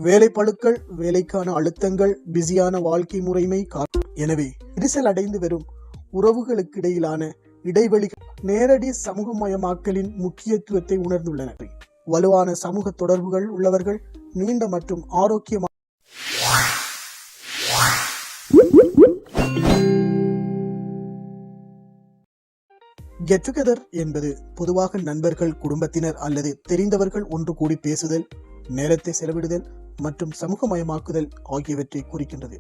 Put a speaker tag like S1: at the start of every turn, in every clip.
S1: வேலைப்பளுக்கள், வேலைக்கான அழுத்தங்கள், பிஸியான வாழ்க்கை முறைமை எனவே விரிசல் அடைந்து வரும் உறவுகளுக்கிடையிலான இடைவெளிகள் நேரடி சமூகமயமாக்கலின் முக்கியத்துவத்தை உணர்ந்துள்ளனர். வலுவான சமூக தொடர்புகள் உள்ளவர்கள் நீண்ட மற்றும் ஆரோக்கியமான கெட் டுகெதர் என்பது பொதுவாக நண்பர்கள், குடும்பத்தினர் அல்லது தெரிந்தவர்கள் ஒன்று கூடி பேசுதல், நேரத்தை செலவிடுதல் மற்றும் சமூகமயமாக்குதல் ஆகியவற்றை குறிக்கின்றது.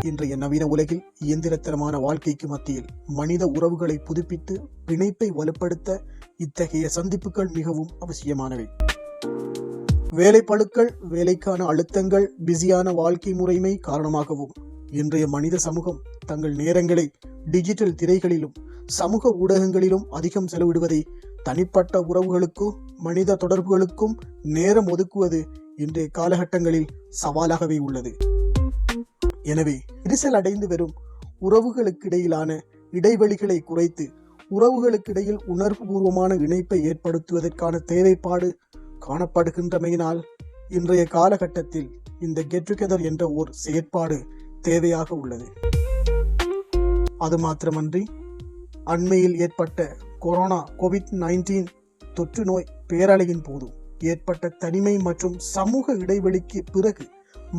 S1: இன்றைய நவீன உலகில் இயந்திரத்தனமான வாழ்க்கைக்கு மத்தியில் மனித உறவுகளை புதுப்பித்து பிணைப்பை வலுப்படுத்த இத்தகைய சந்திப்புகள் மிகவும் அவசியமானவை. வேலைப்பளுக்கள், வேலைக்கான அழுத்தங்கள், பிஸியான வாழ்க்கை முறைமை காரணமாகவும் இன்றைய மனித சமூகம் தங்கள் நேரங்களை டிஜிட்டல் திரைகளிலும் சமூக ஊடகங்களிலும் அதிகம் செலவிடுவதை தனிப்பட்ட உறவுகளுக்கும் மனித தொடர்புகளுக்கும் நேரம் ஒதுக்குவது இன்றைய காலகட்டங்களில் சவாலாகவே உள்ளது. எனவே விரிசல் அடைந்து வரும் உறவுகளுக்கிடையிலான இடைவெளிகளை குறைத்து உறவுகளுக்கிடையில் உணர்வுபூர்வமான இணைப்பை ஏற்படுத்துவதற்கான தேவைப்பாடு காணப்படுகின்றமையினால் இன்றைய காலகட்டத்தில் இந்த கெட் டுகெதர் என்ற ஓர் செயற்பாடு தேவையாக உள்ளது. அது மாத்திரமன்றி அண்மையில் ஏற்பட்ட கோவிட்-19 தொற்று நோய் பேரலையின் போது ஏற்பட்ட தனிமை மற்றும் சமூக இடைவெளிக்கு பிறகு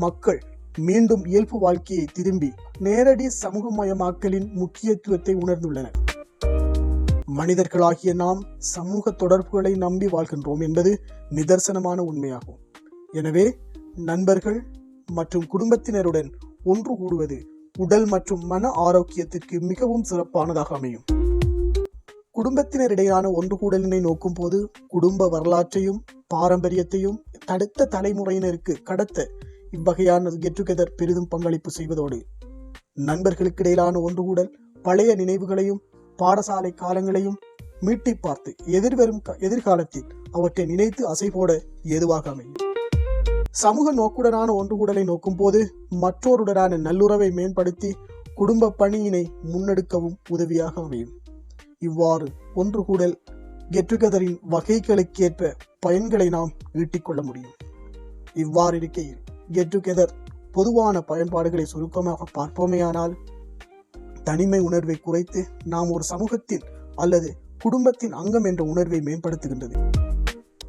S1: மக்கள் மீண்டும் இயல்பு வாழ்க்கையை திரும்பி நேரடி சமூகமயமாக்கலின் முக்கியத்துவத்தை உணர்ந்துள்ளனர். மனிதர்களாகிய நாம் சமூக தொடர்புகளை நம்பி வாழ்கின்றோம் என்பது நிதர்சனமான உண்மையாகும். எனவே நண்பர்கள் மற்றும் குடும்பத்தினருடன் ஒன்று கூடுவது உடல் மற்றும் மன ஆரோக்கியத்திற்கு மிகவும் சிறப்பானதாக அமையும். குடும்பத்தினரிடையான ஒன்று கூடலினை நோக்கும் போது குடும்ப வரலாற்றையும் பாரம்பரியத்தையும் அடுத்த தலைமுறையினருக்கு கடத்த இவ்வகையான கெட் டுகெதர் பெரிதும் பங்களிப்பு செய்வதோடு நண்பர்களுக்கிடையிலான ஒன்று கூடல் பழைய நினைவுகளையும் பாடசாலை காலங்களையும் மீட்டி பார்த்து எதிர்காலத்தில் அவற்றை நினைத்து அசை போட ஏதுவாக அமையும். சமூக நோக்குடனான ஒன்று கூடலை நோக்கும் போது மற்றோருடனான நல்லுறவை மேம்படுத்தி குடும்ப பணியினை முன்னெடுக்கவும் உதவியாக அமையும். இவ்வாறு ஒன்று கூடல் கெட் டுகெதரின் வகைகளுக்கேற்ப பயன்களை நாம் ஈட்டிக்கொள்ள முடியும். இவ்வாறு இருக்கையில் கெட் டுகெதர் பொதுவான பயன்பாடுகளை சுருக்கமாக பார்ப்போமேயானால், தனிமை உணர்வை குறைத்து நாம் ஒரு சமூகத்தின் அல்லது குடும்பத்தின் அங்கம் என்ற உணர்வை மேம்படுத்துகின்றது.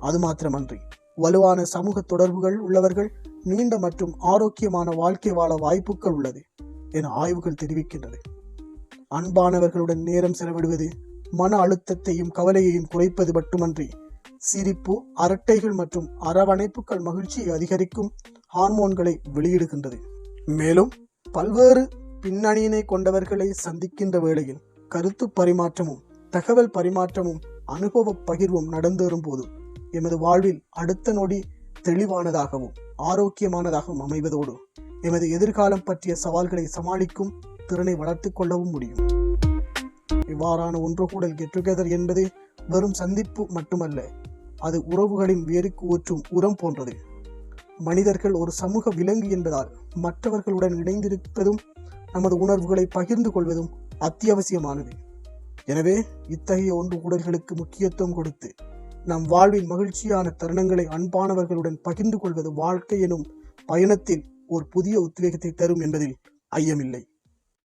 S1: அது மாத்திரமன்றி வலுவான சமூக தொடர்புகள் உள்ளவர்கள் நீண்ட மற்றும் ஆரோக்கியமான வாழ்க்கை வாழ வாய்ப்புகள் உள்ளது என ஆய்வுகள் தெரிவிக்கின்றது. அன்பானவர்களுடன் நேரம் செலவிடுவது மன அழுத்தத்தையும் கவலையையும் குறைப்பது மட்டுமன்றி சிரிப்பு, அரட்டைகள் மற்றும் அரவணைப்புகள் மகிழ்ச்சியை அதிகரிக்கும் ஹார்மோன்களை வெளியிடுகின்றது. மேலும் பல்வேறு பின்னணியினை கொண்டவர்களை சந்திக்கின்ற வேளையில் கருத்து பரிமாற்றமும் தகவல் பரிமாற்றமும் அனுபவ பகிர்வும் நடந்தேறும் போது எமது வாழ்வில் அடுத்த நொடி தெளிவானதாகவும் ஆரோக்கியமானதாகவும் அமைவதோடு எமது எதிர்காலம் பற்றிய சவால்களை சமாளிக்கும் திறனை வளர்த்துக் கொள்ளவும் முடியும். இவ்வாறான ஒன்று கூடல் கெட் டுகெதர் என்பது வெறும் சந்திப்பு மட்டுமல்ல, அது உறவுகளின் வேருக்கு ஊற்றும் உரம் போன்றது. மனிதர்கள் ஒரு சமூக விலங்கு என்பதால் மற்றவர்களுடன் இணைந்திருப்பதும் நமது உணர்வுகளை பகிர்ந்து கொள்வதும் அத்தியாவசியமானது. எனவே இத்தகைய ஒன்று கூடல்களுக்கு முக்கியத்துவம் கொடுத்து நம் வாழ்வின் மகிழ்ச்சியான தருணங்களை அன்பானவர்களுடன் பகிர்ந்து கொள்வது வாழ்க்கை எனும் பயணத்தில் ஒரு புதிய உத்வேகத்தை தரும் என்பதில் ஐயமில்லை.